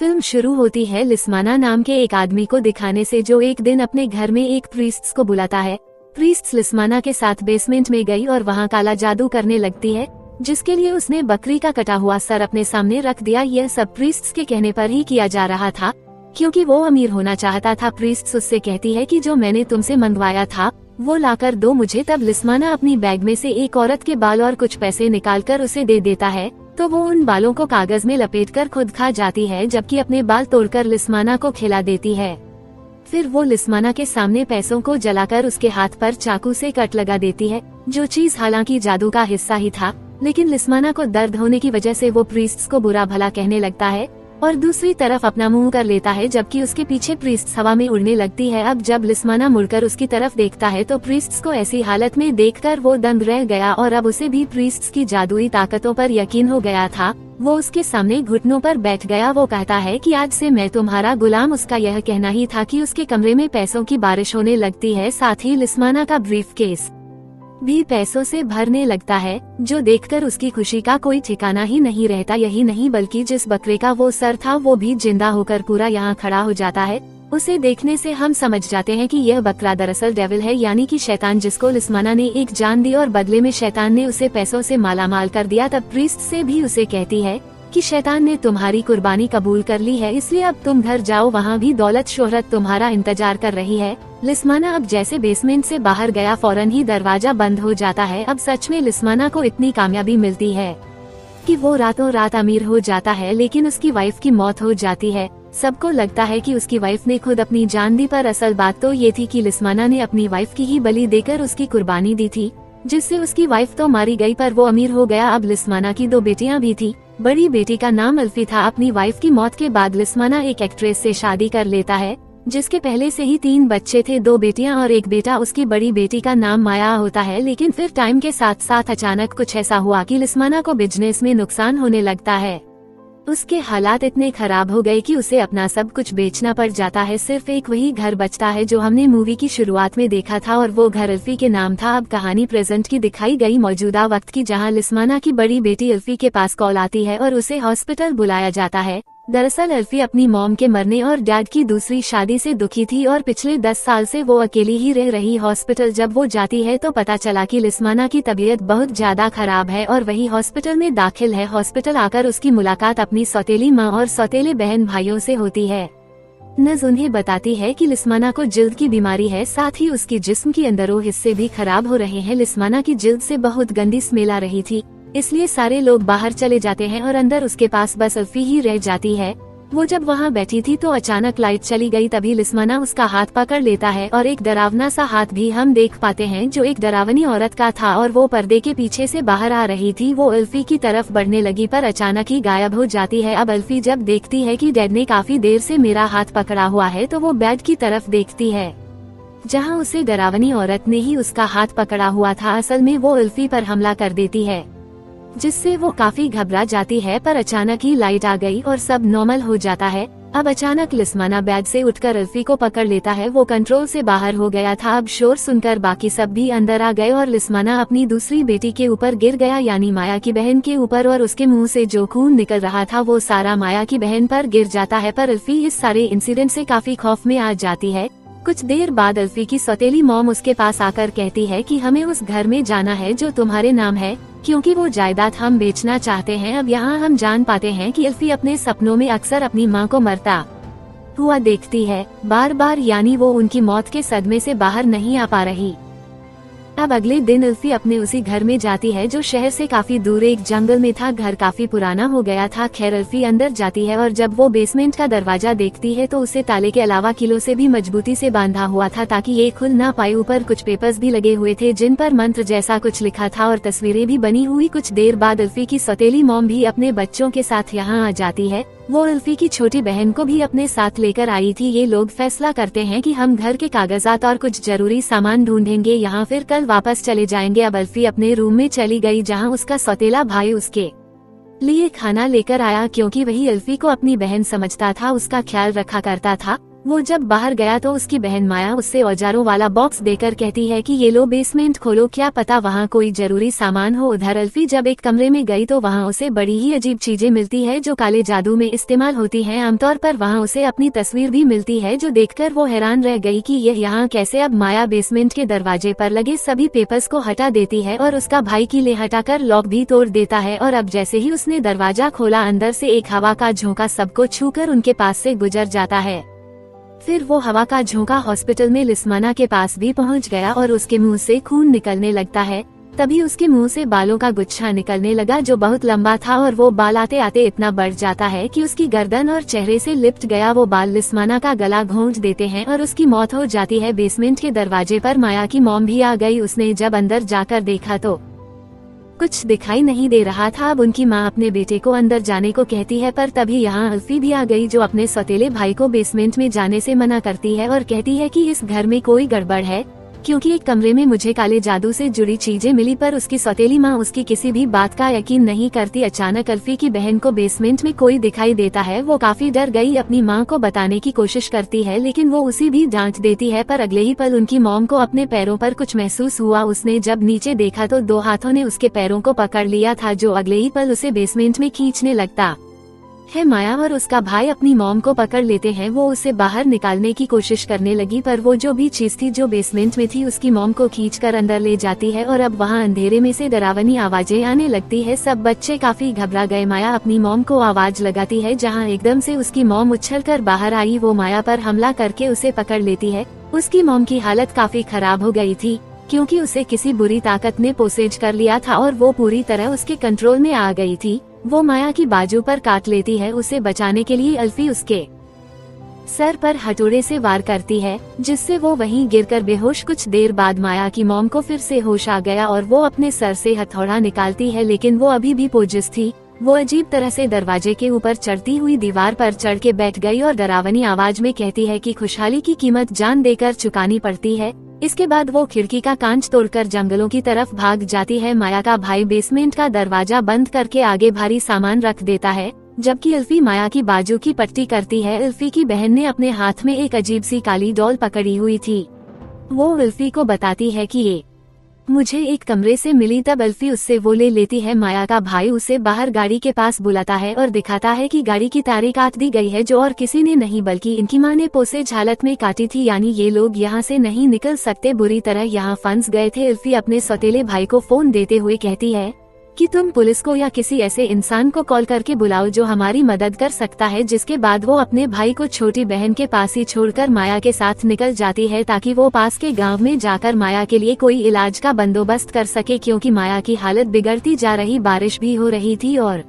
Film शुरू होती है लिस्माना नाम के एक आदमी को दिखाने से, जो एक दिन अपने घर में एक प्रीस्ट्स को बुलाता है। प्रीस्ट्स लिस्माना के साथ बेसमेंट में गई और वहाँ काला जादू करने लगती है, जिसके लिए उसने बकरी का कटा हुआ सर अपने सामने रख दिया। यह सब प्रीस्ट्स के कहने पर ही किया जा रहा था, क्योंकि वो अमीर होना चाहता था। प्रीस्ट्स उससे कहती है कि जो मैंने तुमसे मंगवाया था वो लाकर दो मुझे। तब लिस्माना अपनी बैग में से एक औरत के बाल और कुछ पैसे निकालकर उसे दे देता है, तो वो उन बालों को कागज में लपेटकर खुद खा जाती है, जबकि अपने बाल तोड़कर लिस्माना को खिला देती है। फिर वो लिस्माना के सामने पैसों को जलाकर उसके हाथ पर चाकू से कट लगा देती है, जो चीज हालांकि जादू का हिस्सा ही था, लेकिन लिस्माना को दर्द होने की वजह से वो प्रीस्ट्स को बुरा भला कहने लगता है और दूसरी तरफ अपना मुंह कर लेता है, जबकि उसके पीछे प्रीस्ट्स हवा में उड़ने लगती है। अब जब लिस्माना मुड़कर उसकी तरफ देखता है तो प्रीस्ट्स को ऐसी हालत में देखकर वो दंग रह गया और अब उसे भी प्रीस्ट्स की जादुई ताकतों पर यकीन हो गया था। वो उसके सामने घुटनों पर बैठ गया। वो कहता है कि आज से मैं तुम्हारा गुलाम। उसका यह कहना ही था कि उसके कमरे में पैसों की बारिश होने लगती है। साथ ही लिस्माना का ब्रीफ केस भी पैसों से भरने लगता है, जो देखकर उसकी खुशी का कोई ठिकाना ही नहीं रहता। यही नहीं बल्कि जिस बकरे का वो सर था वो भी जिंदा होकर पूरा यहाँ खड़ा हो जाता है। उसे देखने से हम समझ जाते हैं कि यह बकरा दरअसल डेविल है, यानी कि शैतान, जिसको लिस्माना ने एक जान दी और बदले में शैतान ने उसे पैसों से मालामाल कर दिया। तब प्रीस्ट से भी उसे कहती है कि शैतान ने तुम्हारी कुर्बानी कबूल कर ली है, इसलिए अब तुम घर जाओ, वहाँ भी दौलत शोहरत तुम्हारा इंतजार कर रही है। लिस्माना अब जैसे बेसमेंट से बाहर गया फौरन ही दरवाजा बंद हो जाता है। अब सच में लिस्माना को इतनी कामयाबी मिलती है कि वो रातों रात अमीर हो जाता है, लेकिन उसकी वाइफ की मौत हो जाती है। सबको लगता है कि उसकी वाइफ ने खुद अपनी जान दी, पर असल बात तो ये थी कि लिस्माना ने अपनी वाइफ की ही बलि देकर उसकी कुर्बानी दी थी, जिससे उसकी वाइफ तो मारी गई पर वो अमीर हो गया। अब लिस्माना की 2 बेटियां भी थी। बड़ी बेटी का नाम अल्फी था। अपनी वाइफ की मौत के बाद लिस्माना एक एक्ट्रेस से शादी कर लेता है, जिसके पहले से ही 3 बच्चे थे, 2 बेटियां और एक बेटा। उसकी बड़ी बेटी का नाम माया होता है। लेकिन फिर टाइम के साथ साथ अचानक कुछ ऐसा हुआ कि लिस्माना को बिजनेस में नुकसान होने लगता है। उसके हालात इतने खराब हो गए कि उसे अपना सब कुछ बेचना पड़ जाता है। सिर्फ एक वही घर बचता है जो हमने मूवी की शुरुआत में देखा था, और वो घर अल्फी के नाम था। अब कहानी प्रेजेंट की दिखाई गई मौजूदा वक्त की, जहां लिस्माना की बड़ी बेटी अल्फी के पास कॉल आती है और उसे हॉस्पिटल बुलाया जाता है। दरअसल अल्फी अपनी मॉम के मरने और डैड की दूसरी शादी से दुखी थी और पिछले 10 साल से वो अकेली ही रह रही। हॉस्पिटल जब वो जाती है तो पता चला कि लिस्माना की तबीयत बहुत ज्यादा खराब है और वही हॉस्पिटल में दाखिल है। हॉस्पिटल आकर उसकी मुलाकात अपनी सौतेली माँ और सौतेले बहन भाइयों से होती है। नज उन्हें बताती है कि लिस्माना को जिल्द की बीमारी है, साथ ही उसकी जिस्म के अंदरों हिस्से भी खराब हो रहे हैं। लिस्माना की जिल्द से बहुत गंदी स्मेल आ रही थी, इसलिए सारे लोग बाहर चले जाते हैं और अंदर उसके पास बस अल्फी ही रह जाती है। वो जब वहाँ बैठी थी तो अचानक लाइट चली गई। तभी लिस्माना उसका हाथ पकड़ लेता है और एक डरावना सा हाथ भी हम देख पाते हैं, जो एक डरावनी औरत का था और वो पर्दे के पीछे से बाहर आ रही थी। वो अल्फी की तरफ बढ़ने लगी पर अचानक ही गायब हो जाती है। अब अल्फी जब देखती है कि डैड ने काफी देर से मेरा हाथ पकड़ा हुआ है, तो वो बेड की तरफ देखती है, जहाँ उसे डरावनी औरत ने ही उसका हाथ पकड़ा हुआ था। असल में वो अल्फी पर हमला कर देती है, जिससे वो काफी घबरा जाती है। पर अचानक ही लाइट आ गई और सब नॉर्मल हो जाता है। अब अचानक लिस्माना बेड से उठकर अल्फी को पकड़ लेता है। वो कंट्रोल से बाहर हो गया था। अब शोर सुनकर बाकी सब भी अंदर आ गए और लिस्माना अपनी दूसरी बेटी के ऊपर गिर गया, यानी माया की बहन के ऊपर, और उसके मुंह से जो खून निकल रहा था वो सारा माया की बहन पर गिर जाता है। पर अल्फी इस सारे इंसिडेंट से काफी खौफ में आ जाती है। कुछ देर बाद अल्फी की सौतेली मॉम उसके पास आकर कहती है कि हमें उस घर में जाना है जो तुम्हारे नाम है, क्योंकि वो जायदाद हम बेचना चाहते हैं। अब यहाँ हम जान पाते हैं कि अल्फी अपने सपनों में अक्सर अपनी माँ को मरता हुआ देखती है बार बार, यानी वो उनकी मौत के सदमे से बाहर नहीं आ पा रही। अब अगले दिन अल्फी अपने उसी घर में जाती है जो शहर से काफी दूर एक जंगल में था। घर काफी पुराना हो गया था। खैर अल्फी अंदर जाती है और जब वो बेसमेंट का दरवाजा देखती है तो उसे ताले के अलावा किलों से भी मजबूती से बांधा हुआ था ताकि ये खुल ना पाए। ऊपर कुछ पेपर्स भी लगे हुए थे जिन पर मंत्र जैसा कुछ लिखा था और तस्वीरें भी बनी हुई। कुछ देर बाद अल्फी की सौतेली मॉम भी अपने बच्चों के साथ यहाँ आ जाती है। वो अल्फी की छोटी बहन को भी अपने साथ लेकर आई थी। ये लोग फैसला करते हैं कि हम घर के कागजात और कुछ जरूरी सामान ढूंढेंगे, यहाँ फिर कल वापस चले जाएंगे। अब अल्फी अपने रूम में चली गई, जहाँ उसका सौतेला भाई उसके लिए खाना लेकर आया, क्योंकि वही अल्फी को अपनी बहन समझता था, उसका ख्याल रखा करता था। वो जब बाहर गया तो उसकी बहन माया उससे औजारों वाला बॉक्स देकर कहती है कि ये लो बेसमेंट खोलो, क्या पता वहाँ कोई जरूरी सामान हो। उधर अल्फी जब एक कमरे में गई तो वहाँ उसे बड़ी ही अजीब चीजें मिलती है जो काले जादू में इस्तेमाल होती हैं। आमतौर पर वहाँ उसे अपनी तस्वीर भी मिलती है जो देखकर वो हैरान रह गई कि यह यहाँ कैसे। अब माया बेसमेंट के दरवाजे पर लगे सभी पेपर्स को हटा देती है और उसका भाई की ले हटाकर लॉक भी तोड़ देता है। और अब जैसे ही उसने दरवाजा खोला अंदर से एक हवा का झोंका सबको छूकर उनके पास से गुजर जाता है। फिर वो हवा का झोंका हॉस्पिटल में लिस्माना के पास भी पहुंच गया और उसके मुंह से खून निकलने लगता है। तभी उसके मुंह से बालों का गुच्छा निकलने लगा जो बहुत लंबा था और वो बाल आते आते इतना बढ़ जाता है कि उसकी गर्दन और चेहरे से लिपट गया। वो बाल लिस्माना का गला घोंट देते हैं और उसकी मौत हो जाती है। बेसमेंट के दरवाजे पर माया की मॉम भी आ गई। उसने जब अंदर जाकर देखा तो कुछ दिखाई नहीं दे रहा था। अब उनकी माँ अपने बेटे को अंदर जाने को कहती है पर तभी यहाँ अल्फी भी आ गई जो अपने सौतेले भाई को बेसमेंट में जाने से मना करती है और कहती है कि इस घर में कोई गड़बड़ है क्योंकि एक कमरे में मुझे काले जादू से जुड़ी चीजें मिली। पर उसकी सौतेली माँ उसकी किसी भी बात का यकीन नहीं करती। अचानक अल्फी की बहन को बेसमेंट में कोई दिखाई देता है। वो काफी डर गई, अपनी माँ को बताने की कोशिश करती है लेकिन वो उसे भी डांट देती है। पर अगले ही पल उनकी मॉम को अपने पैरों पर कुछ महसूस हुआ। उसने जब नीचे देखा तो 2 हाथों ने उसके पैरों को पकड़ लिया था जो अगले ही पल उसे बेसमेंट में खींचने लगता है। माया और उसका भाई अपनी मॉम को पकड़ लेते हैं। वो उसे बाहर निकालने की कोशिश करने लगी पर वो जो भी चीज थी जो बेसमेंट में थी उसकी मॉम को खींचकर अंदर ले जाती है और अब वहाँ अंधेरे में से डरावनी आवाजें आने लगती है। सब बच्चे काफी घबरा गए। माया अपनी मॉम को आवाज लगाती है जहाँ एकदम से उसकी मॉम उछलकर बाहर आई। वो माया पर हमला करके उसे पकड़ लेती है। उसकी मॉम की हालत काफी खराब हो गई थी क्योंकि उसे किसी बुरी ताकत ने पोसेज कर लिया था और वो पूरी तरह उसके कंट्रोल में आ गई थी। वो माया की बाजू पर काट लेती है। उसे बचाने के लिए अल्फी उसके सर पर हथौड़े से वार करती है जिससे वो वहीं गिरकर बेहोश। कुछ देर बाद माया की मॉम को फिर से होश आ गया और वो अपने सर से हथौड़ा निकालती है लेकिन वो अभी भी पोजिस थी। वो अजीब तरह से दरवाजे के ऊपर चढ़ती हुई दीवार पर चढ़ के बैठ गई और डरावनी आवाज में कहती है कि खुशहाली की कीमत जान देकर चुकानी पड़ती है। इसके बाद वो खिड़की का कांच तोड़कर जंगलों की तरफ भाग जाती है। माया का भाई बेसमेंट का दरवाजा बंद करके आगे भारी सामान रख देता है जबकि अल्फी माया की बाजू की पट्टी करती है। अल्फी की बहन ने अपने हाथ में एक अजीब सी काली डॉल पकड़ी हुई थी। वो अल्फी को बताती है कि ये मुझे एक कमरे से मिली। तब अल्फी उससे वो ले लेती है। माया का भाई उसे बाहर गाड़ी के पास बुलाता है और दिखाता है कि गाड़ी की तारें काट दी गई है जो और किसी ने नहीं बल्कि इनकी माँ ने पोसेज हालत में काटी थी, यानी ये लोग यहाँ से नहीं निकल सकते, बुरी तरह यहाँ फंस गए थे। अल्फी अपने सौतेले भाई को फोन देते हुए कहती है कि तुम पुलिस को या किसी ऐसे इंसान को कॉल करके बुलाओ जो हमारी मदद कर सकता है। जिसके बाद वो अपने भाई को छोटी बहन के पास ही छोड़कर माया के साथ निकल जाती है ताकि वो पास के गांव में जाकर माया के लिए कोई इलाज का बंदोबस्त कर सके क्योंकि माया की हालत बिगड़ती जा रही। बारिश भी हो रही थी और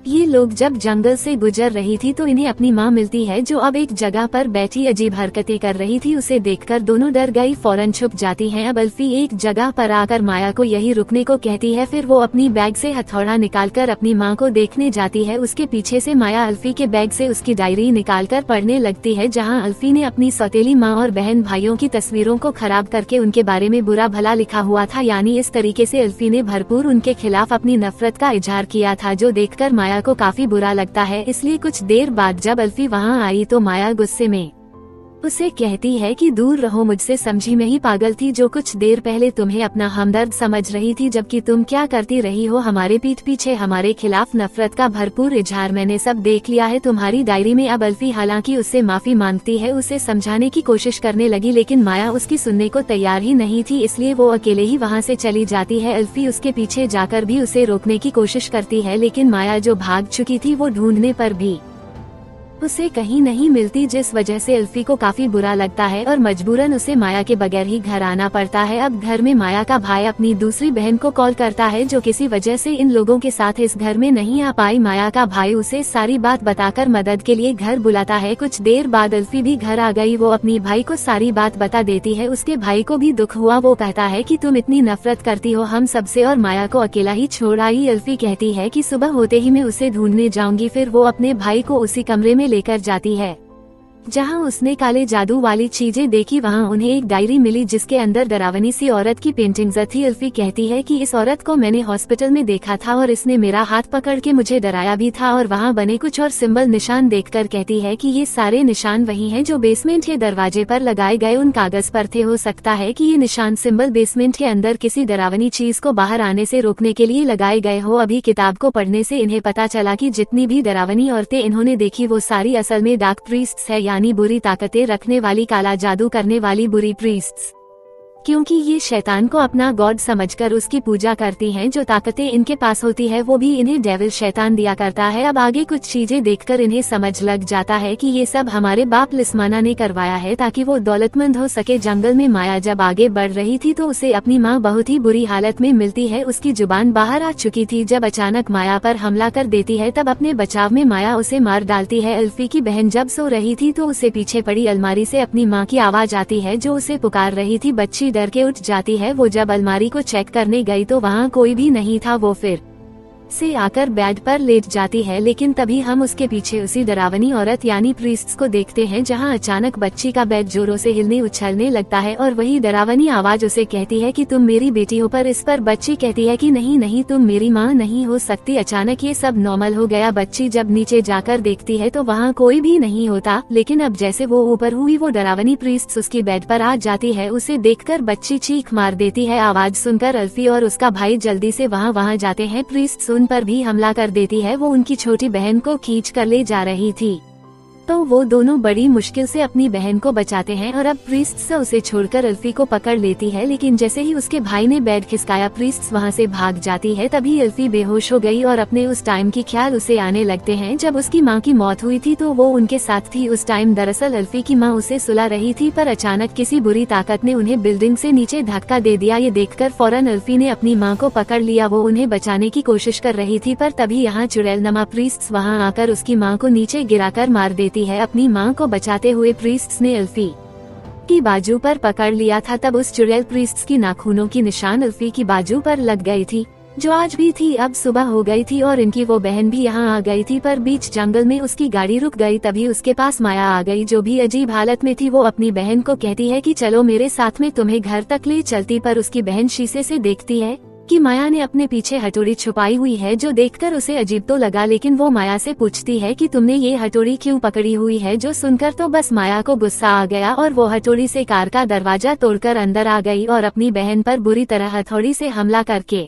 ये लोग जब जंगल से गुजर रही थी तो इन्हें अपनी माँ मिलती है जो अब एक जगह पर बैठी अजीब हरकतें कर रही थी। उसे देखकर दोनों डर गई, फौरन छुप जाती हैं। अब अल्फी एक जगह पर आकर माया को यही रुकने को कहती है। फिर वो अपनी बैग से हथौड़ा निकालकर अपनी माँ को देखने जाती है। उसके पीछे से माया अल्फी के बैग से उसकी डायरी निकालकर पढ़ने लगती है जहाँ अल्फी ने अपनी सौतेली माँ और बहन भाइयों की तस्वीरों को खराब करके उनके बारे में बुरा भला लिखा हुआ था। यानी इस तरीके से अल्फी ने भरपूर उनके खिलाफ अपनी नफरत का इजहार किया था जो देखकर माया को काफी बुरा लगता है। इसलिए कुछ देर बाद जब अल्फी वहाँ आई तो माया गुस्से में उसे कहती है कि दूर रहो मुझसे, समझी मैं ही पागल थी जो कुछ देर पहले तुम्हें अपना हमदर्द समझ रही थी जबकि तुम क्या करती रही हो हमारे पीठ पीछे हमारे खिलाफ नफरत का भरपूर इजहार। मैंने सब देख लिया है तुम्हारी डायरी में। अब अल्फी हालांकि उससे माफी मांगती है, उसे समझाने की कोशिश करने लगी लेकिन माया उसकी सुनने को तैयार ही नहीं थी, इसलिए वो अकेले ही वहाँ से चली जाती है। अल्फी उसके पीछे जाकर भी उसे रोकने की कोशिश करती है लेकिन माया जो भाग चुकी थी वो ढूंढने पर भी उसे कहीं नहीं मिलती, जिस वजह से अल्फी को काफी बुरा लगता है और मजबूरन उसे माया के बगैर ही घर आना पड़ता है। अब घर में माया का भाई अपनी दूसरी बहन को कॉल करता है जो किसी वजह से इन लोगों के साथ इस घर में नहीं आ पाई। माया का भाई उसे सारी बात बताकर मदद के लिए घर बुलाता है। कुछ देर बाद अल्फी भी घर आ गई। वो अपनी भाई को सारी बात बता देती है। उसके भाई को भी दुख हुआ। वो कहता है कि तुम इतनी नफरत करती हो हम सबसे और माया को अकेला ही छोड़ आई। अल्फी कहती है कि सुबह होते ही मैं उसे ढूंढने जाऊंगी। फिर वो अपने भाई को उसी कमरे में लेकर जाती है जहां उसने काले जादू वाली चीजें देखी वहां उन्हें एक डायरी मिली जिसके अंदर डरावनी सी औरत की पेंटिंग्स थी। अल्फी कहती है कि इस औरत को मैंने हॉस्पिटल में देखा था और इसने मेरा हाथ पकड़ के मुझे डराया भी था, और वहां बने कुछ और सिंबल निशान देखकर कहती है कि ये सारे निशान वही हैं जो बेसमेंट के दरवाजे पर लगाए गए उन कागज पर थे। हो सकता है कि ये निशान सिंबल बेसमेंट के अंदर किसी डरावनी चीज को बाहर आने से रोकने के लिए लगाए गए हो। अभी किताब को पढ़ने से इन्हें पता चला कि जितनी भी डरावनी औरतें इन्होंने देखी वो सारी असल में डार्क प्रीस्ट्स है, यानी बुरी ताकतें रखने वाली, काला जादू करने वाली बुरी प्रीस्ट्स, क्योंकि ये शैतान को अपना गॉड समझकर उसकी पूजा करती हैं। जो ताकतें इनके पास होती है वो भी इन्हें डेविल शैतान दिया करता है। अब आगे कुछ चीजें देखकर इन्हें समझ लग जाता है कि ये सब हमारे बाप लिस्माना ने करवाया है ताकि वो दौलतमंद हो सके। जंगल में माया जब आगे बढ़ रही थी तो उसे अपनी माँ बहुत ही बुरी हालत में मिलती है। उसकी जुबान बाहर आ चुकी थी। जब अचानक माया पर हमला कर देती है तब अपने बचाव में माया उसे मार डालती है। अल्फी की बहन जब सो रही थी तो उसे पीछे पड़ी अलमारी से अपनी माँ की आवाज आती है जो उसे पुकार रही थी। बच्ची डर के उठ जाती है। वो जब अलमारी को चेक करने गई तो वहाँ कोई भी नहीं था। वो फिर से आकर बेड पर लेट जाती है, लेकिन तभी हम उसके पीछे उसी डरावनी औरत यानी प्रीस्ट्स को देखते हैं, जहां अचानक बच्ची का बेड जोरों से हिलने उछलने लगता है और वही डरावनी आवाज उसे कहती है कि तुम मेरी बेटी हो। पर इस पर बच्ची कहती है कि नहीं नहीं, तुम मेरी माँ नहीं हो सकती। अचानक ये सब नॉर्मल हो गया। बच्ची जब नीचे जाकर देखती है तो वहाँ कोई भी नहीं होता, लेकिन अब जैसे वो ऊपर हुई वो डरावनी प्रीस्ट्स उसकी बेड पर आ जाती है। उसे देखकर बच्ची चीख मार देती है। आवाज सुनकर अल्फी और उसका भाई जल्दी से वहाँ जाते हैं। प्रीस्ट्स उन पर भी हमला कर देती है। वो उनकी छोटी बहन को खींच कर ले जा रही थी, तो वो दोनों बड़ी मुश्किल से अपनी बहन को बचाते हैं और अब प्रीस्ट्स उसे छोड़कर अल्फी को पकड़ लेती है। लेकिन जैसे ही उसके भाई ने बेड खिसकाया प्रीस्ट्स वहाँ से भाग जाती है। तभी अल्फी बेहोश हो गई और अपने उस टाइम की ख्याल उसे आने लगते हैं जब उसकी माँ की मौत हुई थी, तो वो उनके साथ थी उस टाइम। दरअसल अल्फी की माँ उसे सुला रही थी, पर अचानक किसी बुरी ताकत ने उन्हें बिल्डिंग से नीचे धक्का दे दिया। ये देखकर फौरन अल्फी ने अपनी माँ को पकड़ लिया। वो उन्हें बचाने की कोशिश कर रही थी, पर तभी यहाँ चुड़ैल नमा प्रीस्ट्स वहाँ आकर उसकी माँ को नीचे गिराकर मार देती है। अपनी माँ को बचाते हुए प्रीस्ट्स ने अल्फी की बाजू पर पकड़ लिया था। तब उस चुड़ैल प्रीस्ट्स की नाखूनों की निशान अल्फी की बाजू पर लग गई थी, जो आज भी थी। अब सुबह हो गई थी और इनकी वो बहन भी यहाँ आ गई थी, पर बीच जंगल में उसकी गाड़ी रुक गई। तभी उसके पास माया आ गई, जो भी अजीब हालत में थी। वो अपनी बहन को कहती है कि चलो मेरे साथ में तुम्हें घर तक ले चलती, पर उसकी बहन शीशे से देखती है कि माया ने अपने पीछे हथौड़ी छुपाई हुई है, जो देखकर उसे अजीब तो लगा, लेकिन वो माया से पूछती है कि तुमने ये हथौड़ी क्यों पकड़ी हुई है। जो सुनकर तो बस माया को गुस्सा आ गया और वो हथौड़ी से कार का दरवाजा तोड़कर अंदर आ गई और अपनी बहन पर बुरी तरह हथौड़ी से हमला करके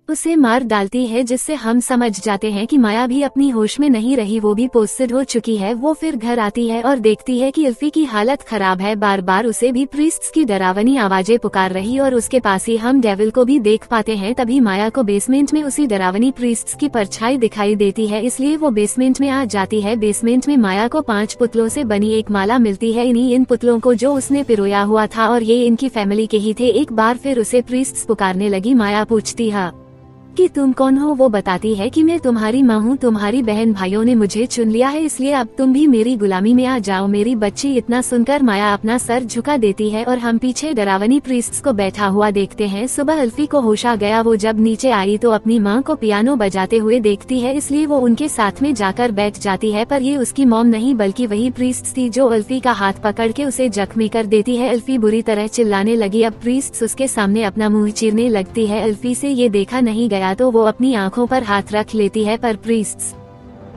उसे मार डालती है, जिससे हम समझ जाते हैं कि माया भी अपनी होश में नहीं रही, वो भी पोस्टेड हो चुकी है। वो फिर घर आती है और देखती है कि अल्फी की हालत खराब है। बार बार उसे भी प्रीस्ट्स की डरावनी आवाजें पुकार रही और उसके पास ही हम डेविल को भी देख पाते हैं। तभी माया को बेसमेंट में उसी डरावनी प्रीस्ट्स की परछाई दिखाई देती है, इसलिए वो बेसमेंट में आ जाती है। बेसमेंट में माया को 5 पुतलों से बनी एक माला मिलती है, इन्हीं इन पुतलों को जो उसने पिरोया हुआ था, और ये इनकी फैमिली के ही थे। एक बार फिर उसे प्रीस्ट्स पुकारने लगी। माया पूछती है कि तुम कौन हो। वो बताती है कि मैं तुम्हारी माँ हूँ, तुम्हारी बहन भाइयों ने मुझे चुन लिया है, इसलिए अब तुम भी मेरी गुलामी में आ जाओ मेरी बच्ची। इतना सुनकर माया अपना सर झुका देती है और हम पीछे डरावनी प्रीस्ट्स को बैठा हुआ देखते हैं। सुबह अल्फी को होश आ गया। वो जब नीचे आई तो अपनी माँ को पियानो बजाते हुए देखती है, इसलिए वो उनके साथ में जाकर बैठ जाती है, पर ये उसकी मॉम नहीं बल्कि वही प्रीस्ट्स थी जो अल्फी का हाथ पकड़ के उसे जख्मी कर देती है। अल्फी बुरी तरह चिल्लाने लगी। अब प्रीस्ट्स उसके सामने अपना मुँह चीरने लगती है। अल्फी से ये देखा नहीं गया तो वो अपनी आंखों पर हाथ रख लेती है, पर प्रीस्ट्स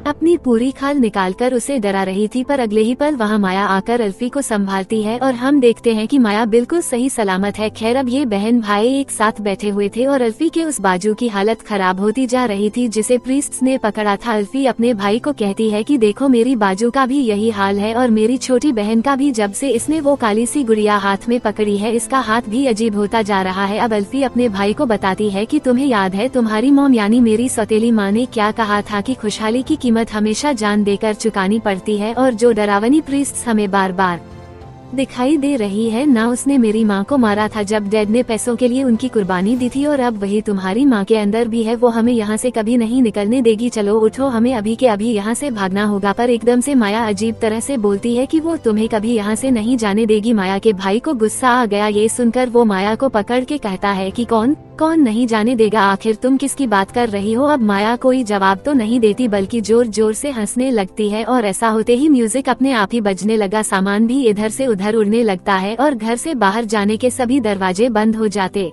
अपनी पूरी खाल निकालकर उसे डरा रही थी। पर अगले ही पल वहाँ माया आकर अल्फी को संभालती है और हम देखते हैं कि माया बिल्कुल सही सलामत है। खैर अब ये बहन भाई एक साथ बैठे हुए थे और अल्फी के उस बाजू की हालत खराब होती जा रही थी जिसे प्रीस्ट्स ने पकड़ा था। अल्फी अपने भाई को कहती है कि देखो मेरी बाजू का भी यही हाल है और मेरी छोटी बहन का भी। जब से इसने वो काली सी गुड़िया हाथ में पकड़ी है इसका हाथ भी अजीब होता जा रहा है। अब अल्फी अपने भाई को बताती है कि तुम्हें याद है तुम्हारी मॉम यानी मेरी सौतेली माँ ने क्या कहा था कि खुशहाली की कीमत हमेशा जान देकर चुकानी पड़ती है, और जो डरावनी प्रीस्ट्स हमें बार बार दिखाई दे रही है ना, उसने मेरी माँ को मारा था जब डैड ने पैसों के लिए उनकी कुर्बानी दी थी, और अब वही तुम्हारी माँ के अंदर भी है। वो हमें यहाँ से कभी नहीं निकलने देगी। चलो उठो, हमें अभी के अभी यहाँ से भागना होगा। पर एकदम से माया अजीब तरह से बोलती है कि वो तुम्हें कभी यहाँ से नहीं जाने देगी। माया के भाई को गुस्सा आ गया। ये सुनकर वो माया को पकड़ के कहता है कि कौन कौन नहीं जाने देगा, आखिर तुम किसकी बात कर रही हो। अब माया कोई जवाब तो नहीं देती बल्कि जोर जोर से हंसने लगती है और ऐसा होते ही म्यूजिक अपने आप ही बजने लगा, सामान भी इधर से उधर उड़ने लगता है और घर से बाहर जाने के सभी दरवाजे बंद हो जाते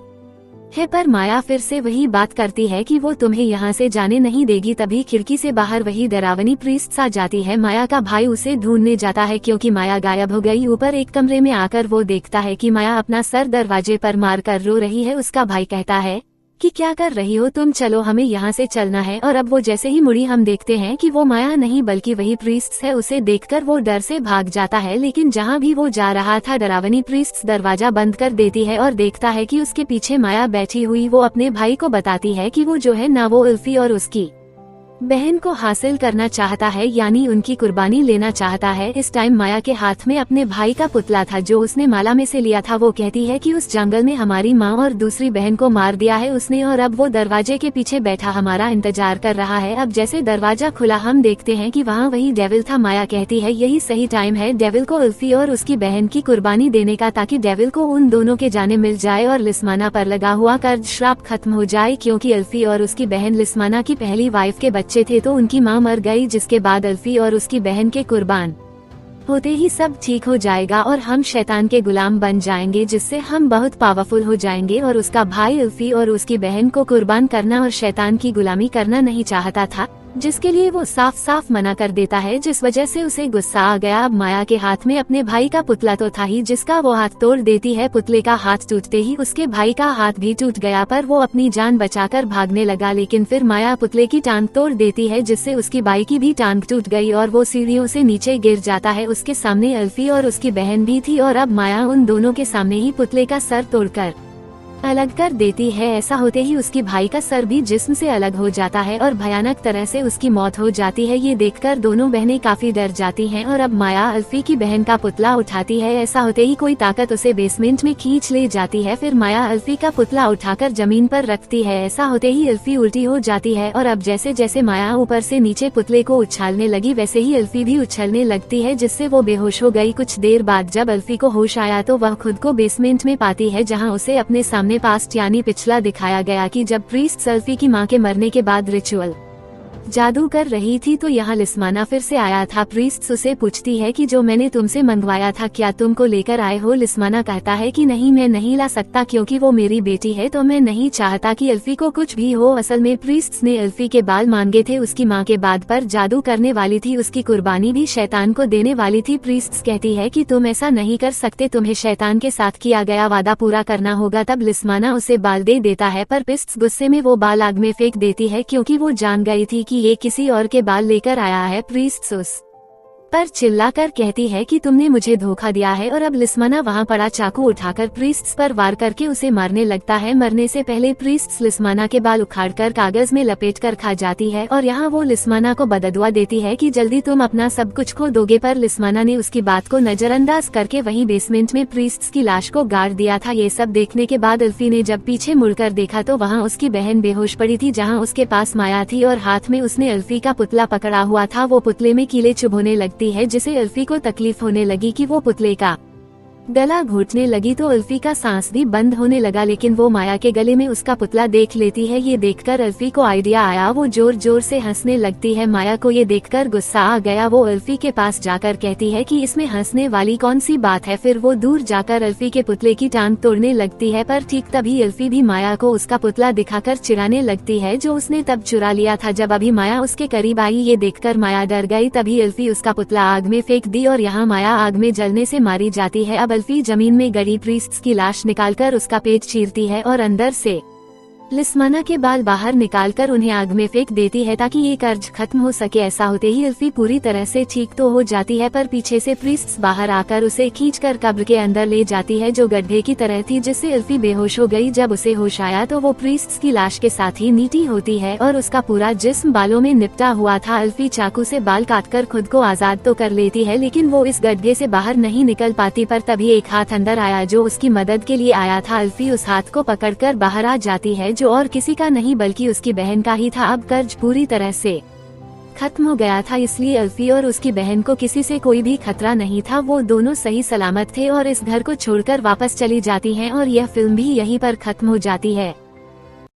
है। पर माया फिर से वही बात करती है कि वो तुम्हें यहाँ से जाने नहीं देगी। तभी खिड़की से बाहर वही डरावनी प्रीस्ट आ जाती है। माया का भाई उसे ढूंढने जाता है क्योंकि माया गायब हो गई। ऊपर एक कमरे में आकर वो देखता है कि माया अपना सर दरवाजे पर मार कर रो रही है। उसका भाई कहता है कि क्या कर रही हो तुम, चलो हमें यहाँ से चलना है। और अब वो जैसे ही मुड़ी हम देखते हैं कि वो माया नहीं बल्कि वही प्रीस्ट है। उसे देखकर वो डर से भाग जाता है, लेकिन जहाँ भी वो जा रहा था डरावनी प्रीस्ट दरवाजा बंद कर देती है और देखता है कि उसके पीछे माया बैठी हुई। वो अपने भाई को बताती है कि वो जो है ना वो उल्फी और उसकी बहन को हासिल करना चाहता है, यानी उनकी कुर्बानी लेना चाहता है। इस टाइम माया के हाथ में अपने भाई का पुतला था जो उसने माला में से लिया था। वो कहती है कि उस जंगल में हमारी माँ और दूसरी बहन को मार दिया है उसने और अब वो दरवाजे के पीछे बैठा हमारा इंतजार कर रहा है। अब जैसे दरवाजा खुला हम देखते हैं कि वहाँ वही डेविल था। माया कहती है यही सही टाइम है डेविल को उल्फी और उसकी बहन की कुर्बानी देने का, ताकि डेविल को उन दोनों के जाने मिल जाए और लिस्माना पर लगा हुआ कर्ज श्राप खत्म हो जाए। क्योंकि उल्फी और उसकी बहन लिस्माना की पहली वाइफ के बच्चे थे तो उनकी माँ मर गई, जिसके बाद उल्फी और उसकी बहन के कुर्बान होते ही सब ठीक हो जाएगा और हम शैतान के गुलाम बन जाएंगे, जिससे हम बहुत पावरफुल हो जाएंगे। और उसका भाई उल्फी और उसकी बहन को कुर्बान करना और शैतान की गुलामी करना नहीं चाहता था, जिसके लिए वो साफ साफ मना कर देता है, जिस वजह से उसे गुस्सा आ गया। अब माया के हाथ में अपने भाई का पुतला तो था ही, जिसका वो हाथ तोड़ देती है। पुतले का हाथ टूटते ही उसके भाई का हाथ भी टूट गया, पर वो अपनी जान बचाकर भागने लगा। लेकिन फिर माया पुतले की टांग तोड़ देती है, जिससे उसकी भाई की भी टांग टूट गई और वो सीढ़ियों से नीचे गिर जाता है। उसके सामने उल्फी और उसकी बहन भी थी और अब माया उन दोनों के सामने ही पुतले का सर तोड़कर अलग कर देती है। ऐसा होते ही उसकी भाई का सर भी जिस्म से अलग हो जाता है और भयानक तरह से उसकी मौत हो जाती है। ये देखकर दोनों बहनें काफी डर जाती हैं और अब माया उल्फी की बहन का पुतला उठाती है। ऐसा होते ही कोई ताकत उसे बेसमेंट में खींच ले जाती है। फिर माया उल्फी का पुतला उठाकर जमीन पर रखती है। ऐसा होते ही उल्फी उल्टी हो जाती है और अब जैसे जैसे माया ऊपर से नीचे पुतले को उछालने लगी, वैसे ही उल्फी भी उछलने लगती है, जिससे वो बेहोश हो गई। कुछ देर बाद जब उल्फी को होश आया तो वह खुद को बेसमेंट में पाती है, जहाँ उसे अपने सामने पास्ट यानी पिछला दिखाया गया कि जब प्रीस्ट उल्फी की मां के मरने के बाद रिचुअल जादू कर रही थी तो यहाँ लिस्माना फिर से आया था। प्रीस्ट उसे पूछती है कि जो मैंने तुमसे मंगवाया था क्या तुमको लेकर आए हो। लिस्माना कहता है कि नहीं, मैं नहीं ला सकता क्योंकि वो मेरी बेटी है, तो मैं नहीं चाहता कि उल्फी को कुछ भी हो। असल में प्रीस्ट ने उल्फी के बाल मांगे थे उसकी माँ के बाद, पर जादू करने वाली थी, उसकी कुर्बानी भी शैतान को देने वाली थी। प्रीस्ट कहती है कि तुम ऐसा नहीं कर सकते, तुम्हें शैतान के साथ किया गया वादा पूरा करना होगा। तब लिस्माना उसे बाल दे देता है, पर प्रीस्ट गुस्से में वो बाल आग में फेंक देती है क्योंकि वो जान गई थी कि ये किसी और के बाल लेकर आया है। प्रीस्ट उस पर चिल्लाकर कहती है कि तुमने मुझे धोखा दिया है और अब लिस्माना वहाँ पड़ा चाकू उठाकर प्रीस्ट पर वार करके उसे मारने लगता है। मरने से पहले प्रीस्ट लिस्माना के बाल उखाड़कर कागज में लपेटकर खा जाती है और यहाँ वो लिस्माना को बददुआ देती है कि जल्दी तुम अपना सब कुछ खो दोगे, पर लिस्माना ने उसकी बात को नजरअंदाज करके वहीं बेसमेंट में प्रीस्ट की लाश को गाड़ दिया था। ये सब देखने के बाद उल्फी ने जब पीछे मुड़कर देखा तो वहाँ उसकी बहन बेहोश पड़ी थी, जहाँ उसके पास माया थी और हाथ में उसने उल्फी का पुतला पकड़ा हुआ था। वो पुतले में कीले चुभोने लगती है, जिसे उल्फी को तकलीफ होने लगी कि वो पुतले का गला घोटने लगी तो उल्फी का सांस भी बंद होने लगा, लेकिन वो माया के गले में उसका पुतला देख लेती है। ये देखकर उल्फी को आइडिया आया, वो जोर जोर से हंसने लगती है। माया को ये देखकर गुस्सा आ गया, वो उल्फी के पास जाकर कहती है कि इसमें हंसने वाली कौन सी बात है। फिर वो दूर जाकर उल्फी के पुतले की टांग तोड़ने लगती है, पर ठीक तभी उल्फी भी माया को उसका पुतला दिखाकर चिढ़ाने लगती है जो उसने तब चुरा लिया था। जब अभी माया उसके करीब आई, ये देखकर माया डर गई। तभी उल्फी उसका पुतला आग में फेंक दी और यहाँ माया आग में जलने से मारी जाती है। अब उल्फी जमीन में गड़ी प्रीस्ट की लाश निकालकर उसका पेट चीरती है और अंदर से लिस्माना के बाल बाहर निकालकर उन्हें आग में फेंक देती है ताकि ये कर्ज खत्म हो सके। ऐसा होते ही उल्फी पूरी तरह से ठीक तो हो जाती है, पर पीछे से प्रीस्ट बाहर आकर उसे खींचकर कब्र के अंदर ले जाती है जो गड्ढे की तरह थी, जिससे उल्फी बेहोश हो गई। जब उसे होश आया तो वो प्रीस्ट की लाश के साथ ही नीटी होती है और उसका पूरा जिस्म बालों में निपटा हुआ था। उल्फी चाकू से बाल काटकर खुद को आजाद तो कर लेती है, लेकिन वो इस गड्ढे से बाहर नहीं निकल पाती। पर तभी एक हाथ अंदर आया जो उसकी मदद के लिए आया था। उल्फी उस हाथ को पकड़कर बाहर आ जाती है, जो और किसी का नहीं बल्कि उसकी बहन का ही था। अब कर्ज पूरी तरह से खत्म हो गया था, इसलिए उल्फी और उसकी बहन को किसी से कोई भी खतरा नहीं था। वो दोनों सही सलामत थे और इस घर को छोड़कर वापस चली जाती हैं और यह फिल्म भी यहीं पर खत्म हो जाती है।